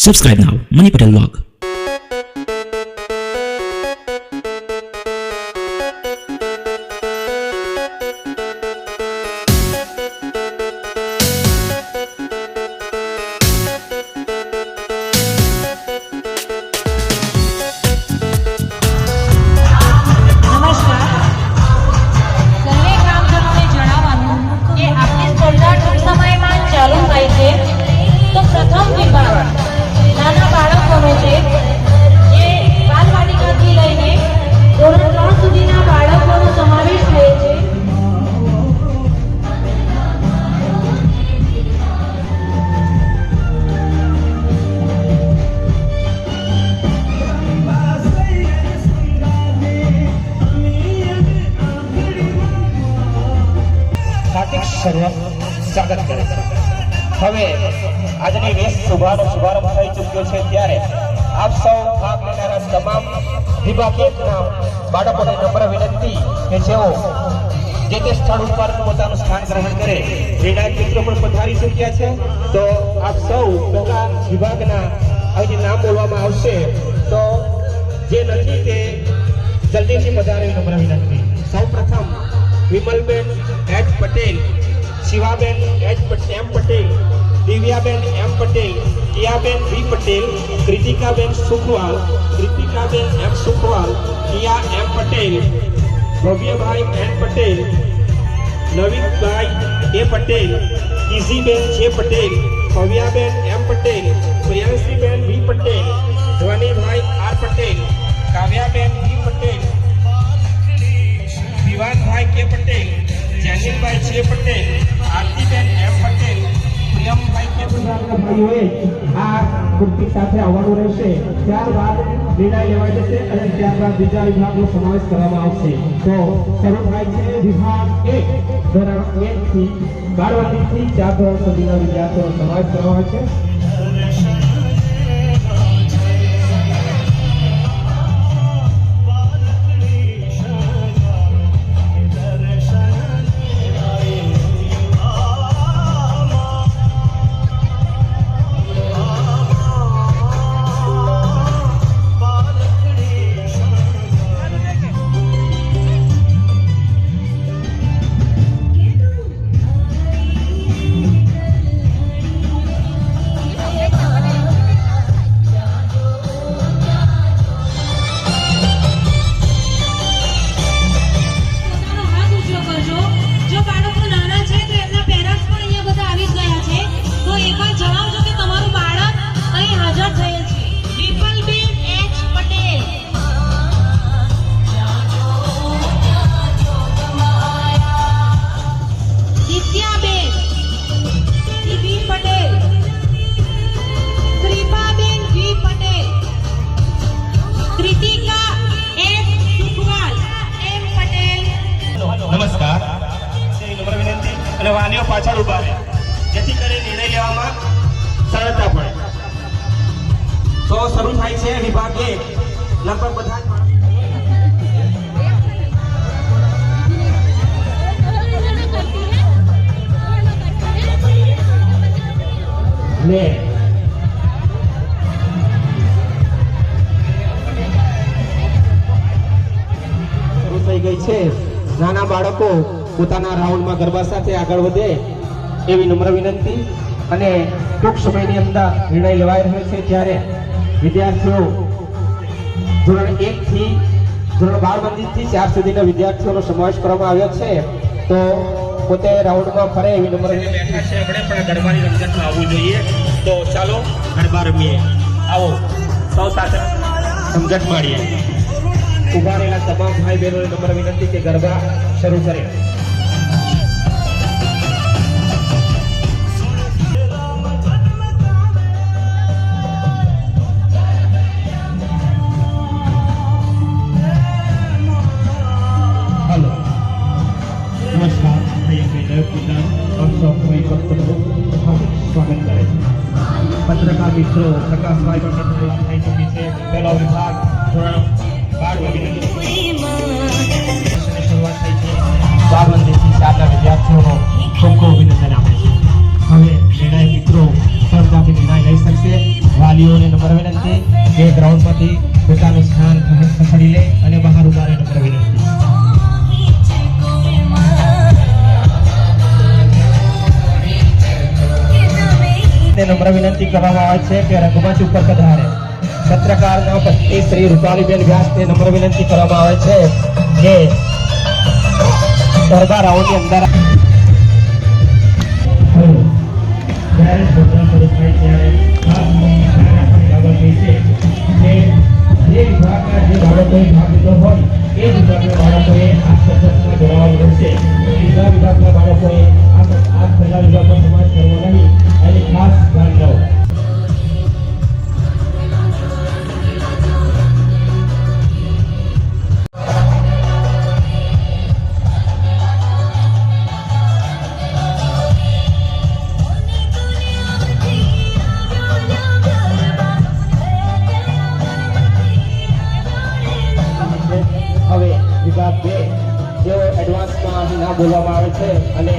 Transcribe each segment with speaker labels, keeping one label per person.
Speaker 1: Subscribe now, Money Patel Vlog.
Speaker 2: સ્વાગત કરે છે। હવે આજની વેશ શુભારંભ થઈ ચૂક્યો છે ત્યારે આપ સૌ ભાગ લેનારા તમામ વિભાગીયના બાળકોને નમ્ર વિનંતી કે જેઓ જે તે સ્થળ ઉપર પોતાનું સ્થાન ગ્રહણ કરે। ક્રીડા મિત્રો પણ પધારી ચૂક્યા છે તો આપ સૌ પહેલા વિભાગના અહીં નામ બોલવામાં આવશે તો જે નથી તે જલ્દીથી પધારે નમ્ર વિનંતી। સૌપ્રથમ Vimalben H Patel, Shivaben H M Patel, Divyaben M Patel, Kiyaben B Patel, Kritikaben Sukhwal, Kritikaben M Sukhwal, Kiya M Patel, Bhavyabhai N Patel, Navinbhai A Patel, Kijiben J Patel, Bhavyaben M Patel, Priyanshiben B Patel, Dhvanibhai R Patel, Kavyaben B Patel, Vivanbhai K Patel, Jainilbhai J Patel, Aartiben M Patel, Priyambhai K भाईओए आ कुर्ती સાથે આવવાનું રહેશે। ત્યારબાદ નિર્ણય લેવાઈ જશે અને ત્યારબાદ બીજા વિભાગનો સમાવેશ કરવામાં આવશે। તો શરૂ થાય છે વિભાગ 1 ધોરણ 1 થી 12 થી 4 ધોરણ સુધીના વિદ્યાર્થીઓનો સમાવેશ કરવામાં આવે છે। નમસ્કાર। નમ્ર વિનંતી અને વાલીઓ પાછળ ઊભા રહે જેથી કરી નિર્ણય લેવામાં સરળતા પડે। તો શરૂ થાય છે વિભાગ 1 લગભગ બધા ને શરૂ થઈ ગઈ છે। નાના બાળકો પોતાના રાઉન્ડમાં ગરબા સાથે આગળ વધે એવી નમ્ર વિનંતી અને ટૂંક સમયની અંદર નિર્ણય લેવાઈ રહ્યો છે ત્યારે વિદ્યાર્થીઓ ધોરણ 1 થી ધોરણ 12 થી 4 સુધીના વિદ્યાર્થીઓનો સમાવેશ કરવામાં આવ્યો છે। તો પોતે રાઉન્ડમાં ફરે એવી નમ્ર બેઠા છે। આપણે પણ ગરબાની રમઝટમાં આવવું જોઈએ તો ચાલો ગરબા રમીએ। આવો સૌ સાથે રમઝટ માણીએ। ઉભા રહેલા તમામ ભાઈ બહેનોને નમ્ર વિનંતી કે ગરબા શરૂ કરે। हेलो नमस्कार स्वागत करे। पत्रकार मित्रों प्रकाश भाई पहला विभाग थोड़ा 12 થી 4 વિદ્યાર્થીઓનો ખૂબ ખૂબ અભિનંદન આપે છે। હવે નિર્ણય મિત્રો સરળતાથી નિર્ણય લઈ શકશે। વાલીઓને નમ્ર વિનંતી કે ગ્રાઉન્ડમાંથી પોતાનું સ્થાન ખસેડી લે અને બહાર ઉભા રહે. નમ્ર વિનંતી. નમ્ર વિનંતી કરવામાં આવે છે કે રંગમંચ ઉપર પધારે. પત્રકારના પત્ની શ્રી રૂપાલીબેન વ્યાસને નમ્ર વિનંતી કરવામાં આવે છે કે ગરબા રાઉન્ડની અંદર જ્યારે પ્રોગ્રામ શરૂ થાય ત્યારે ખાસ બાબત એ છે કે જે વિભાગના જે બાળકોએ ભાગ લીધો હોય એ વિભાગના બાળકોએ આ સ્પર્ધામાં જોડાવાનું રહેશે. બીજા વિભાગના બાળકોએ આ પહેલા વિભાગમાં સમાજ કરવો નહીં એની ખાસ ધ્યાન લો. હવે વિભાગ 2 જેઓ એડવાન્સમાં અહીં ના બોલવામાં આવે છે અને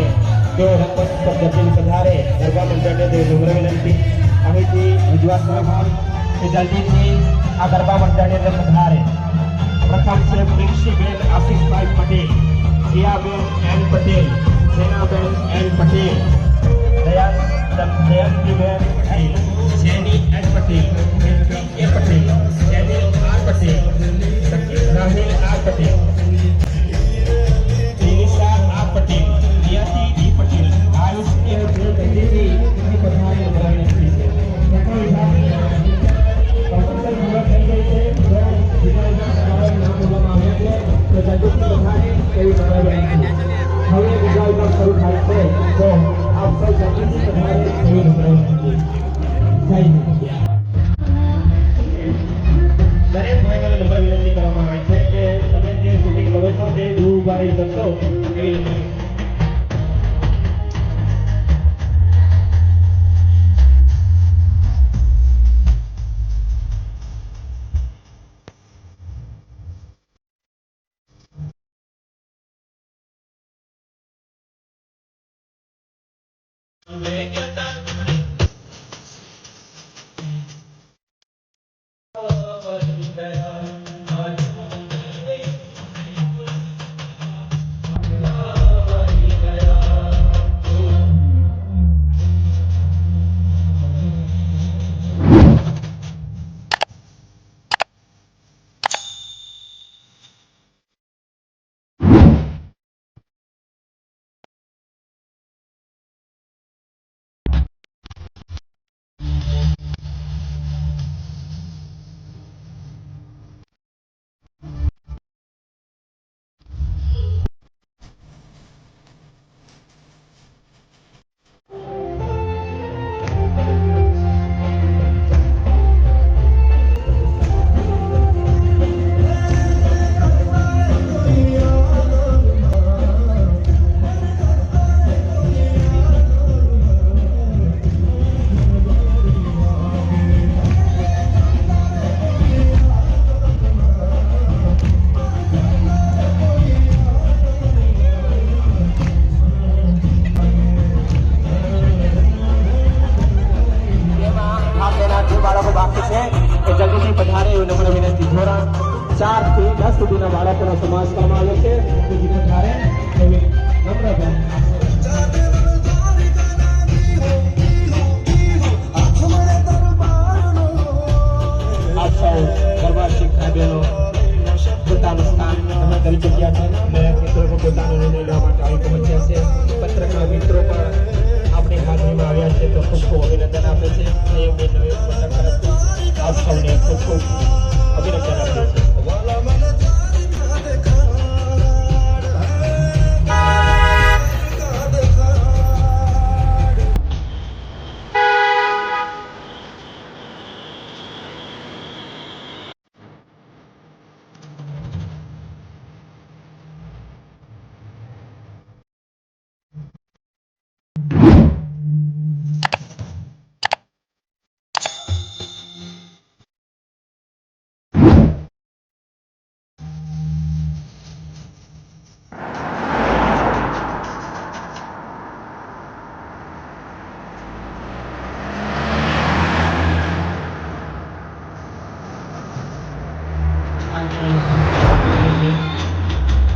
Speaker 2: તેઓ રંગમંચ પર જમીન પધારે. ગરબા મંડળને તે નમ્ર વિનંતી અહીંથી રજૂઆતમાં ભાગ કે જલ્દીથી આ ગરબા મંડળની અંદર પધારે. પ્રથમ છે પ્રિન્સીબેન આશિષભાઈ પટેલ, જિયાબેન એન પટેલ, સેનાબેન એન પટેલ, દયાનંદીબેન Patel, Jenny N Patel, A Patel, Jenny R Patel, Rahil R Patel, Dinisha R Patel, Niyati D Patel, Ayush A પટેલજી ની પધારી વિનંતી છે. પ્રથમ વિભાગની કમ્પલસરી પૂરા થઈ ગઈ છે. જો બીજા વિભાગના નામ બોલવામાં આવે છે તો જલ્દીથી પધારે એવી નમ્ર વિનંતી. હવે બીજા વિભાગ શરૂ થાય છે તો આપ સૌ જલ્દીથી પધારે એવી નમ્ર વિનંતી. જય હિન્દ. દરેક ભાઈઓને નમ્ર વિનંતી કરવામાં આવે છે કે તમે જે શૂટિંગ કરો છો તે દૂર ઉભા રહી શકશો એવી વિનંતી. ધોરણ 4 થી 10 સુધીના બાળકોનો સમાવેશ કરવામાં આવ્યો છે. બીજી પધારે એવી નમ્ર આપ સૌ ગરબા શીખતા બહેનો પોતાનું સ્થાન તમે કરી ચૂક્યા છે અને મિત્રો પોતાનો નિર્ણય લેવા માટે આવી પહોંચ્યા છે. પત્રકાર મિત્રો પણ આપણી હાજરીમાં આવ્યા છે તો ખૂબ ખૂબ અભિનંદન આપે છે. આપ સૌને ખૂબ ખૂબ અભિનંદન આપે છે.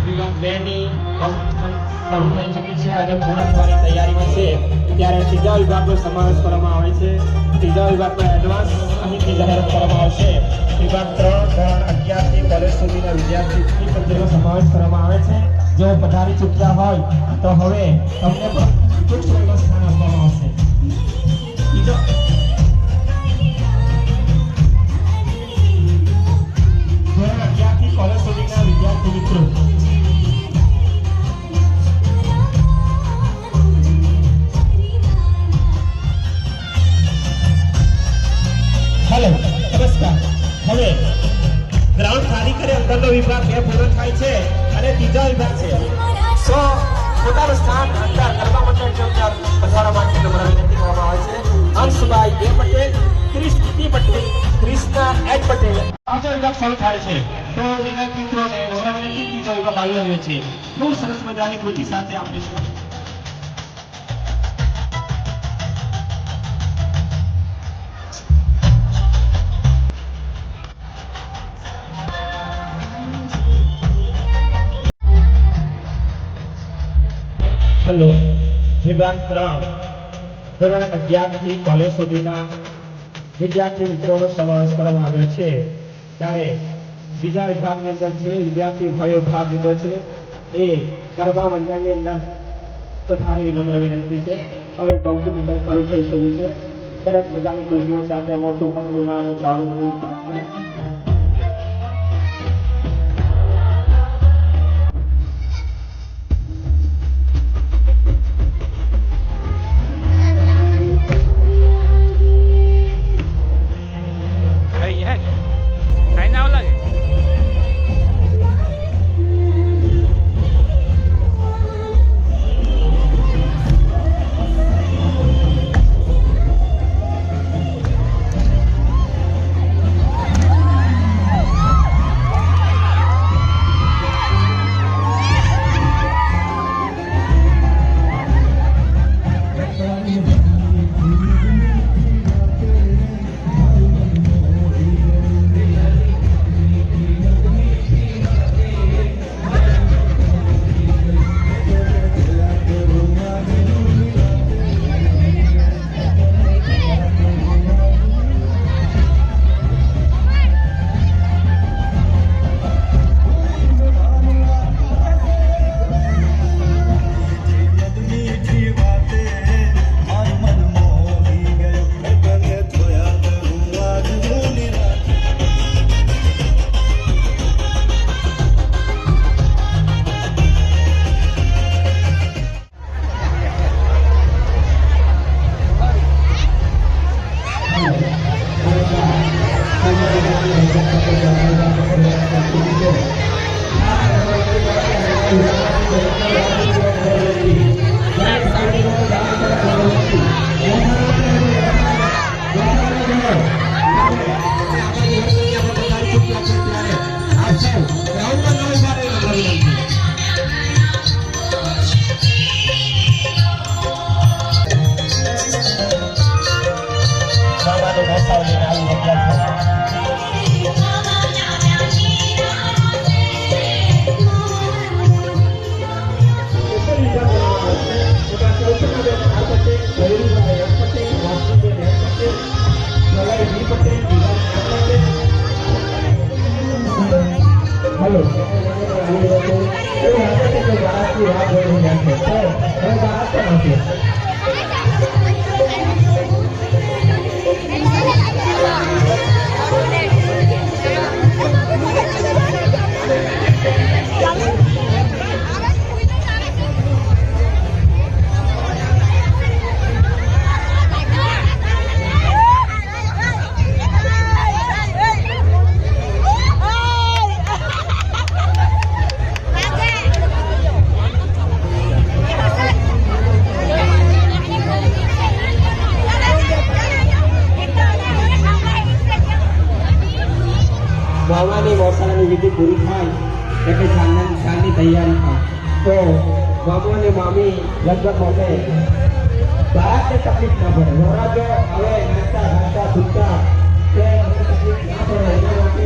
Speaker 2: વિભાગ 2 ની શરૂ થઈ ચૂકી છે અને પૂર્ણ થવાની તૈયારીમાં છે ત્યારે ત્રીજા વિભાગનો સમાવેશ કરવામાં આવે છે. ત્રીજા વિભાગમાં એડવાન્સ અહીંથી જાહેરાત કરવામાં આવશે. વિભાગ 3 ધોરણ 11 થી કોલેજ સુધીના વિદ્યાર્થીની પદ્ધતિનો સમાવેશ કરવામાં આવે છે. જો પધારી ચૂક્યા હોય તો હવે તમને પણ ટૂંક સમયમાં સ્થાન આપવામાં આવશે. બીજો ધોરણ 11 થી કોલેજ સુધીના વિદ્યાર્થી મિત્રો હેલો નમસ્કાર. હવે ગ્રાઉન્ડ ખાલી કરે અંદરનો વિભાગ 2 પૂર્ણ થાય છે અને ત્રીજો વિભાગ છે સો પોતાનું સ્થાન અંદર ગરબા મંડળ ચૌકાર પધારવા માટે નમ્ર વિનંતી કરવામાં આવે છે. અંશભાઈ એ પટેલ, ક્રિસ્તી પટેલ, ક્રિષ્ના એચ પટેલ. ત્રીજો વિભાગ શરૂ થાય છે તો વિદ્યાર્થી મિત્રોને નમ્ર વિનંતી ત્રીજો વિભાગ આવી રહ્યો છે. બહુ સરસ મજાની કૃતિ સાથે આપણે હેલો વિભાગ 3 ધોરણ 11 થી કોલેજ સુધીના વિદ્યાર્થી મિત્રોનો સમાવેશ કરવામાં આવ્યો છે ત્યારે બીજા વિભાગની અંદર જે વિદ્યાર્થી ભાઈઓ ભાગ લીધો છે એ ગરબા મંડળની અંદર પધારવાની નમ્ર વિનંતી છે. હવે કૌતુક મંડળ શરૂ થઈ રહ્યું છે. સરસ મજાની ખુશીઓ સાથે મોટું પંગુનાનું ચાલુ મામાની મોસાળાની વિધિ પૂરી થાય એટલે ચાંદની તૈયારી થાય તો મામો અને મામી લગભગ માટે બાળકને તકલીફ ના પડે. વરાજો હવે નાચતા ગાતા છૂટતા તે તકલીફ ના પડે એના માટે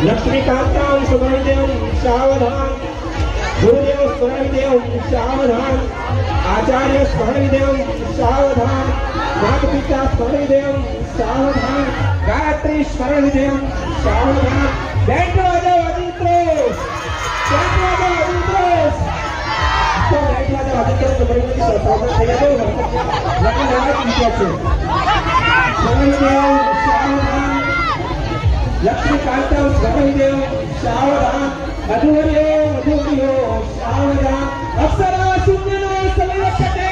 Speaker 2: लक्ष्मीकांतां सुमनदेवं सावधान, गुरुदेव स्मरणदेवं सावधान, आचार्य स्मरणदेवं सावधान, माता-पिता स्मरणदेवं सावधान, गायत्री स्मरणदेवं सावधान। बैठो अदित्रो, तो बैठा जो अदित्रो स्मरणदेव सावधान થઈ ગયો લગ્ન લાયક વિચાર છે સ્મरणदेव सावधान, लक्ष्मीकांतां स्मरणदेव सावधान, मधुवर्यो सावधान, अप्सरा शून्यनो संरक्षते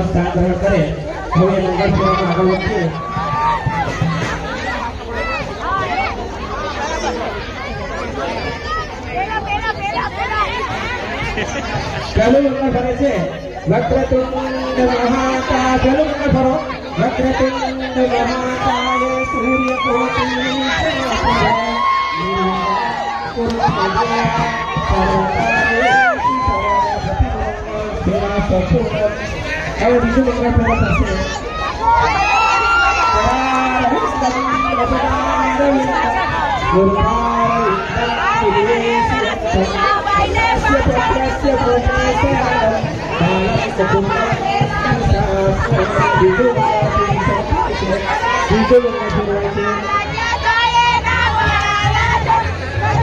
Speaker 2: स्थान ग्रहण करे હવે મંગળ પૂર્ણમાં આગળ વધીએ। પહેલું મંગળ ભરે છે વક્રતુંડ મહાકાય, પહેલું મંગળ ભરો વક્રતુંડ મહાકાય સૂર્યકોટિ હવે બીજું મંગળ પૂર્ણ થશે।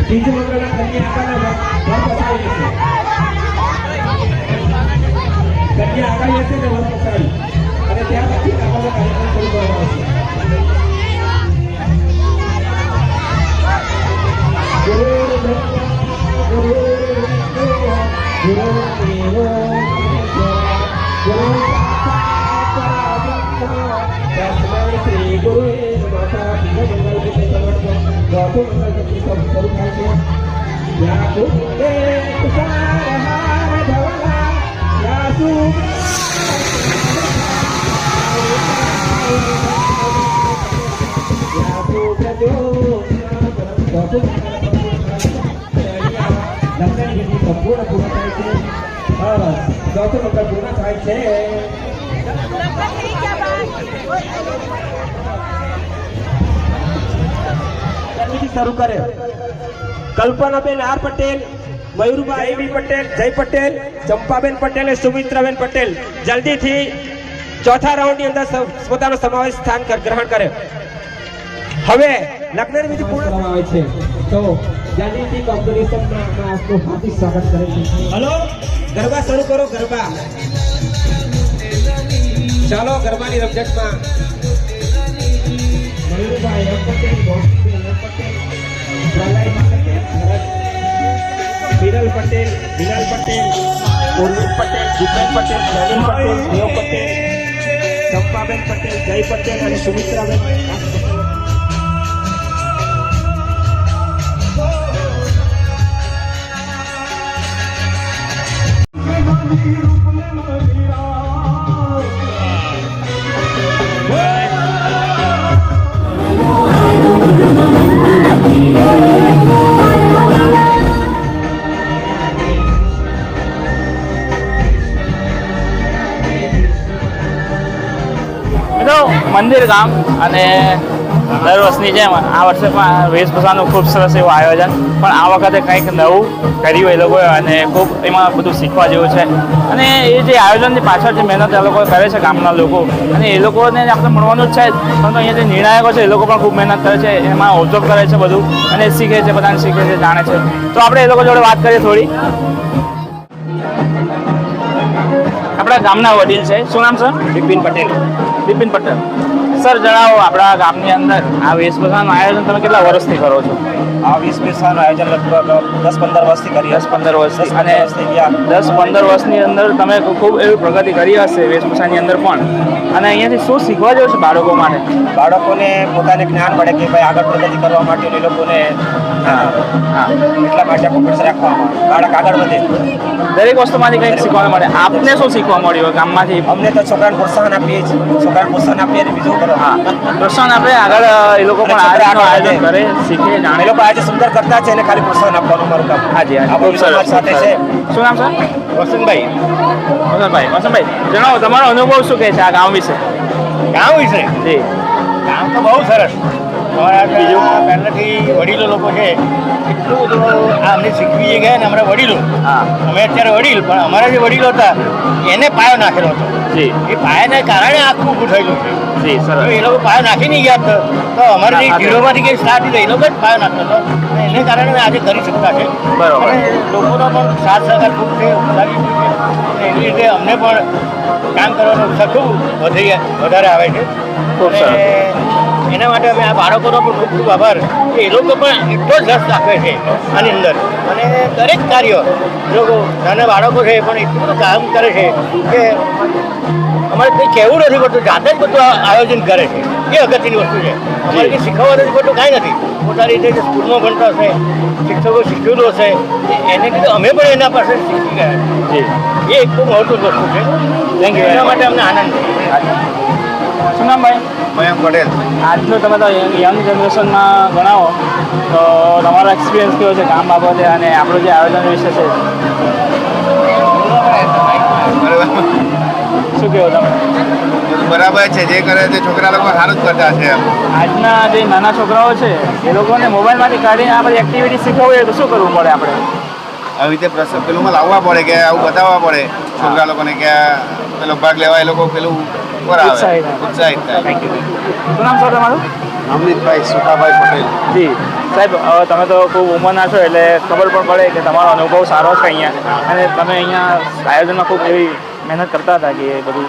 Speaker 2: બીજું મંગળ કન્યા આગળ હશે ને વર પસાડી અને ત્યાર પછી આપણો કાર્યક્રમ શરૂ કરવામાં આવશે। ગુરુ બ્રહ્મા ગુરુ વિષ્ણુ ગુરુ દેવો તસ્મૈ શ્રી ગુરુએ નમઃ। બીજો મંગળ વિશે સમર્પણ ચોથું મંગળ પછી શરૂ થાય છે। યા કુંડે તુષારહાર ધવલા યાસુ સંપૂર્ણ પૂર્ણ થાય છે। ચોથું મંગળ પૂર્ણ થાય છે। શરૂ કરે કલ્પનાબેન આર પટેલ, મયુરભાઈ એવી પટેલ, જય પટેલ, ચંપાબેન પટેલ અને સુમિત્રાબેન પટેલ જલ્દીથી ચોથા રાઉન્ડની અંદર પોતાનો સમાવેશ સ્થાન ગ્રહણ કરે। હવે લગ્નની વિધિ પૂર્ણ કરવામાં આવે છે તો જલ્દીથી કોમ્પિટિશનમાં આપનું હાર્દિક સ્વાગત કરે છે। હલો, ગરબા શરૂ કરો। ગરબા ચાલો, ગરબાની રમઝટમાં મયુરભાઈ એમ પટેલ, ગોપીબેન એમ પટેલ, પ્રલય પટેલ, ભરત પટેલ, વિલાલ પટેલ, ઉર્મિત પટેલ, જીતેન પટેલ, જમીન પટેલ, દેવ પટેલ, ચંપાબેન પટેલ, જય પટેલ અને સુમિત્રાબેન.
Speaker 1: મંદિર ગામ અને દર વર્ષની જેમ આ વર્ષે પણ વેશભૂષાનું ખૂબ સરસ એવું આયોજન, પણ આ વખતે કંઈક નવું કર્યું એ લોકોએ અને ખૂબ એમાં બધું શીખવા જેવું છે. અને એ જે આયોજનની પાછળ જે મહેનત એ લોકો કરે છે ગામના લોકો, અને એ લોકોને આપણે મળવાનું જ છે જ, પરંતુ અહીંયા જે નિર્ણાયકો છે એ લોકો પણ ખૂબ મહેનત કરે છે, એમાં ઓબ્ઝર્વ કરે છે બધું અને શીખે છે, બધાને શીખે છે, જાણે છે. તો આપણે એ લોકો જોડે વાત કરીએ થોડી. આપણા ગામના વડીલ છે, શું નામ સર?
Speaker 2: બિપિન પટેલ.
Speaker 1: બિપિન પટેલ. સર જણાવો, આપણા ગામની અંદર આ વેશભૂષાનું આયોજન તમે કેટલા વર્ષથી કરો છો?
Speaker 2: આ વેશભૂષાનું આયોજન લગભગ 10-15 વર્ષથી કરી.
Speaker 1: 10-15 વર્ષથી. અને 10-15
Speaker 2: 10-15
Speaker 1: વર્ષની અંદર તમે ખૂબ એવી પ્રગતિ કરી હશે વેશભૂષાની અંદર પણ. અને અહીંયાથી શું શીખવા જેવું છે બાળકો માટે?
Speaker 2: બાળકોને પોતાને જ્ઞાન મળે કે ભાઈ આગળ પ્રગતિ કરવા માટે એ લોકોને એટલા માટે કોમ્પિટિશન રાખવામાં બાળક આગળ વધે.
Speaker 1: દરેક વસ્તુમાંથી કંઈક શીખવા મળે. આપને શું શીખવા મળ્યું ગામમાંથી?
Speaker 2: અમને તો છોકરાને પ્રોત્સાહન આપીએ છીએ, છોકરાને પ્રોત્સાહન આપીએ અને બીજું કરો.
Speaker 1: હા, પ્રોત્સાહન આપે આગળ એ લોકો પણ આયોજન કરે, શીખે, જાણે.
Speaker 2: એ લોકો આજે સુંદર કરતા છે અને ખાલી પ્રોત્સાહન આપવાનું મારું કામ.
Speaker 1: હાજી,
Speaker 2: આપણું સમાજ સાથે છે.
Speaker 1: શું નામ સર?
Speaker 2: વસંતભાઈ.
Speaker 1: વસંતભાઈ, જણાવો તમારો અનુભવ શું કહે છે આ ગામ વિશે?
Speaker 3: ગામ વિશે?
Speaker 1: જી,
Speaker 3: ગામ તો બહુ સરસ. અમારા બીજું પહેલેથી વડીલો લોકો છે, એટલું બધું અમને શીખવી ગયા ને અમારા વડીલો.
Speaker 1: હા,
Speaker 3: અમે અત્યારે વડીલ, પણ અમારા જે વડીલો હતા એને પાયો નાખેલો હતો.
Speaker 1: જી,
Speaker 3: એ પાયાને કારણે આખું ઊભું થયેલું છે.
Speaker 1: જી,
Speaker 3: જો
Speaker 1: સરસ.
Speaker 3: એ લોકો પાયો નાખી નહીં ગયા તો અમારે જે ઝીરોમાંથી કંઈ સ્ટાર્ટ થયું એ લોકો જ પાયો નાખતો હતો, અને એને કારણે આજે કરી શકતા છે.
Speaker 1: બરોબર.
Speaker 3: અને લોકોનો પણ સાથ સહકાર ખૂબ છે, ઉત્સાહી છે, અને એવી રીતે અમને પણ કામ કરવાનો ઉત્સાહ ખૂબ વધારે આવે છે.
Speaker 1: ખૂબ સરસ.
Speaker 3: અને એના માટે અમે આ બાળકોનો પણ ખૂબ ખૂબ આભાર કે એ લોકો પણ એટલો જ રસ દાખવે છે આની અંદર, અને દરેક કાર્ય એ લોકો નાના બાળકો છે પણ એટલું બધું કામ કરે છે કે અમારે કંઈ કહેવું નથી પડતું, જાતે જ બધું આયોજન કરે છે. એ અગત્યની વસ્તુ છે. અમારે કંઈ શીખવવાનું નથી પડતું, કાંઈ નથી. પોતાની રીતે જે સ્કૂલમાં ભણતા હશે, શિક્ષકો શીખવેલું હશે, એને કીધું અમે પણ એના પાસે શીખી ગયા.
Speaker 1: જી,
Speaker 3: એ એક ખૂબ મહત્વની વસ્તુ છે.
Speaker 1: Thank you.
Speaker 3: એના માટે અમને આનંદ છે.
Speaker 1: શું નામ ભાઈ?
Speaker 3: મયંક પટેલ.
Speaker 1: આજનું તમે તો યંગ જનરેશનમાં ગણાવો તો તમારો એક્સપિરિયન્સ કેવો છે કામ બાબતે અને આપણું જે આયોજન વિશે છે? શું કહો તમે?
Speaker 3: બરાબર છે, જે કરે તે છોકરા લોકો સારું જ કરતા છે.
Speaker 1: આજના જે નાના છોકરાઓ છે એ લોકોને મોબાઈલમાંથી કાઢીને આ બધી એક્ટિવિટી શીખવવી હોય તો શું કરવું પડે આપણે?
Speaker 3: આવી રીતે પેલુંમાં લાવવા પડે કે આવું બતાવવા પડે છોકરા લોકોને કે પેલો ભાગ લેવા એ લોકો પેલું
Speaker 1: ઉત્સાહિત
Speaker 3: થાય.
Speaker 1: Thank you. શું નામ સર તમારું?
Speaker 3: અમૃતભાઈ સુખાભાઈ પટેલ.
Speaker 1: જી સાહેબ, હવે તમે તો ખૂબ ઉંમરના છો એટલે ખબર પણ પડે કે તમારો અનુભવ સારો છે અહીંયા, અને તમે અહીંયા આયોજનમાં ખૂબ એવી મહેનત કરતા હતા કે એ બધું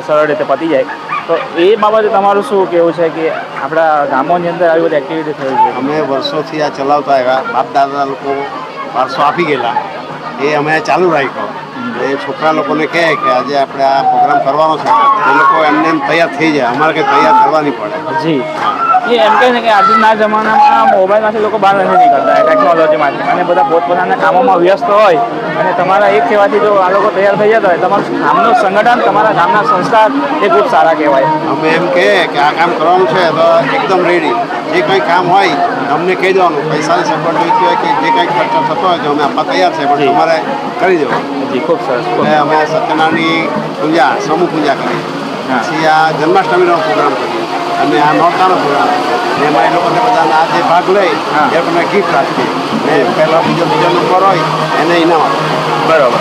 Speaker 1: સરળ રીતે પતી જાય. તો એ બાબતે તમારું શું કહેવું છે કે આપણા ગામોની અંદર આવી બધી એક્ટિવિટી થઈ છે?
Speaker 4: અમે વર્ષોથી આ ચલાવતા આવ્યા, બાપ દાદા લોકો વારસો આપી ગયેલા, એ અમે ચાલુ રાખ્યો. એ છોકરા લોકોને કહે કે આજે આપણે આ પ્રોગ્રામ કરવાનો છે, એ લોકો એમને એમ તૈયાર થઈ જાય, અમારે કંઈ તૈયાર કરવા નહીં પડે.
Speaker 1: જી, એ એમ કહે છે કે આજના જમાનામાં મોબાઈલમાંથી લોકો બહાર નથી નીકળતા, ટેકનોલોજીમાંથી, અને બધા પોતપોતાના કામોમાં વ્યસ્ત હોય, અને તમારા એક કહેવાથી જો આ લોકો તૈયાર થઈ જતા હોય, તમારું ગામનું સંગઠન, તમારા ગામના સંસ્કાર એ ખૂબ સારા કહેવાય.
Speaker 4: અમે એમ કહીએ કે આ કામ કરવાનું છે તો એકદમ રેડી, જે કંઈ કામ હોય અમને કહી દેવાનું, પૈસાની સગવડ જોઈતી હોય કે જે કંઈ ખર્ચો થતો હોય તો અમે આપવા તૈયાર છે, પણ તમારે કરી દેવાનું.
Speaker 1: જી, ખૂબ સરસ.
Speaker 4: અમે સત્યનારાયણની પૂજા, સમૂહ પૂજા કરીએ, પછી આ જન્માષ્ટમીનો પ્રોગ્રામ કરીએ, અને આ નોરતાનો પ્રોગ્રામ, એમાં એ લોકોને બધાને આ જે ભાગ લઈ એ લોકોને ગિફ્ટ રાખીએ, ને પહેલાં બીજો નંબર હોય એને ઇનામ આપીએ.
Speaker 1: બરાબર.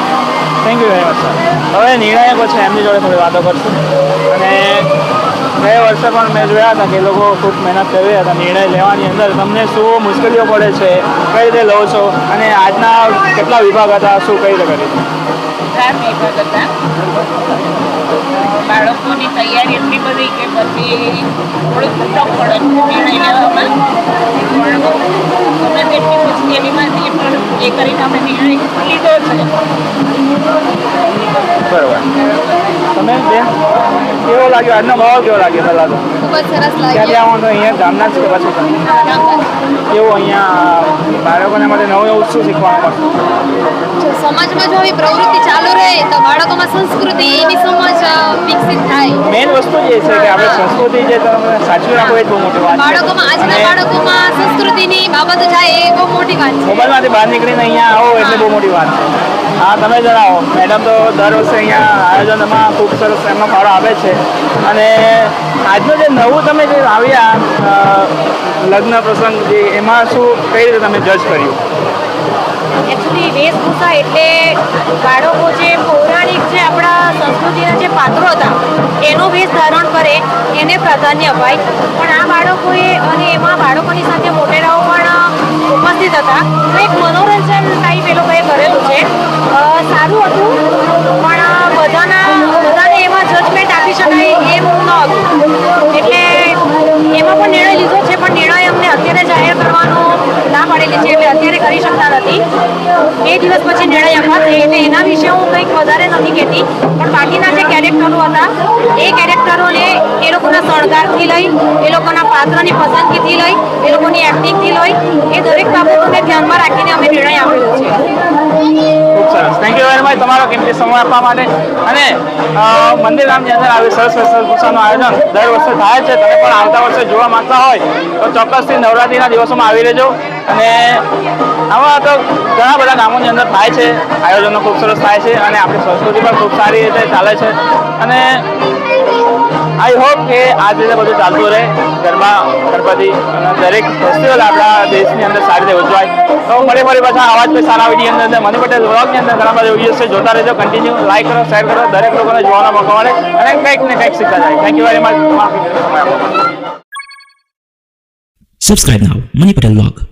Speaker 1: Thank you very much sir. હવે નિર્ણાયકો છે એમની જોડે થોડી વાતો કરશું. અને ગયા વર્ષે પણ મેં જોયા હતા કે એ લોકો ખૂબ મહેનત કરી હતા નિર્ણય લેવાની અંદર. તમને શું મુશ્કેલીઓ પડે છે, કઈ રીતે લો છો, અને આજના કેટલા વિભાગ હતા, શું કઈ રીતે કરી?
Speaker 5: 4 વિભાગ હતા. બાળકોની તૈયારી એટલી બધી કે પછી થોડુંક ટફ પડે નિર્ણય લેવામાં, પણ ગમે તેટલી મુશ્કેલીમાંથી પણ એ કરીને અમે નિર્ણય લીધો છે.
Speaker 1: બરોબર. તમે બેન કેવો લાગ્યો આજનો ભાવ કેવો લાગ્યો પહેલાં તો?
Speaker 6: ખૂબ જ સરસ
Speaker 1: ક્યાંથી
Speaker 6: લાગ્યું.
Speaker 1: આવવાનું અહીંયા ગામના જ કે પછી તમે કેવું અહીંયા બાળકોને માટે નવું નવું શું શીખવાનું મળશે?
Speaker 6: જો સમાજમાં જો આવી પ્રવૃત્તિ ચાલુ રહે તો બાળકોમાં સંસ્કૃતિ એની સમજ વિકસિત થાય.
Speaker 1: મેઇન વસ્તુ જે છે કે આપણે સંસ્કૃતિ જે તમે સાચવી રાખો એ જ બહુ મોટી વાત છે.
Speaker 6: બાળકોમાં આજના
Speaker 1: અને
Speaker 6: બાળકોમાં સંસ્કૃતિની બાબતો જાય એ બહુ મોટી વાત છે.
Speaker 1: મોબાઈલમાંથી બહાર નીકળીને અહીંયા આવો એટલે બહુ મોટી વાત છે. હા, તમે જણાવો. મેડમ તો દર વર્ષે અહીંયા આયોજનમાં ખૂબ સરસ એમનો ફાળો આવે છે. અને આજનું જે નવું તમે જે આવ્યા લગ્ન પ્રસંગ જે એમાં શું કઈ રીતે તમે જજ કર્યું?
Speaker 6: એકચ્યુઅલી વેશભૂષા એટલે બાળકો જે પૌરાણિક જે આપણા સંસ્કૃતિના જે પાત્રો હતા એનો વેશ ધારણ કરે એને પ્રાધાન્ય અપાય. પણ આ બાળકોએ અને એમાં બાળકોની સાથે મોટેરાઓ પણ ઉપસ્થિત હતા, તો એક મનોરંજન ટાઈપ એ લોકોએ કરેલું છે. સારું હતું, પણ બધાને એમાં જજમેન્ટ આપી શકાય એમ ન હતું. એટલે એમાં પણ નિર્ણય લીધો છે, પણ નિર્ણય અમને અત્યારે જાહેર કરવાનો ના પાડેલી છે, એટલે અત્યારે કરી શકતા નથી. 2 દિવસ પછી નિર્ણય અપાશે, એટલે એના વિશે હું કંઈક વધારે નથી કહેતી. પણ બાકીના જે કેરેક્ટરો હતા એ કેરેક્ટરોને એ લોકોના શણગારથી લઈ, એ લોકોના પાત્રની પસંદગીથી લઈ, એ લોકોની એક્ટિંગથી લઈ, એ દરેક બાબતોને ધ્યાનમાં રાખીને અમે નિર્ણય આપેલો છે.
Speaker 1: ખૂબ સરસ. થેન્ક યુ વેરી મચ તમારો કિંમતી સમય આપવા માટે. અને મંદિર ગામની અંદર આવી સરસ વેશભૂષાનું આયોજન દર વર્ષે થાય છે. તમે પણ આવતા વર્ષે જોવા માંગતા હોય તો ચોક્કસથી નવરાત્રિના દિવસોમાં આવી રહેજો. અને આવા તો ઘણા બધા ગામોની અંદર થાય છે, આયોજનો ખૂબ સરસ થાય છે અને આપણી સંસ્કૃતિ પણ ખૂબ સારી રીતે ચાલે છે. અને આઈ હોપ કે આ રીતે બધું ચાલતું રહે. ગરબા ગણપતિ અને દરેક ફેસ્ટિવલ આપણા દેશની અંદર સારી રીતે ઉજવાય. તો ફરી પાછા આવા જ કોઈ સારા વિડીયોની અંદર મની પટેલ વ્લોગની અંદર ઘણા બધા વિડીયોઝ છે, જોતા રહેજો. કન્ટિન્યુ લાઈક કરો, શેર કરો, દરેક લોકોને જોવાનો મોકો મળે અને કંઈક ને કંઈક શીખવા જાય. Thank you very much.
Speaker 7: Subscribe now, Money Patel Vlog.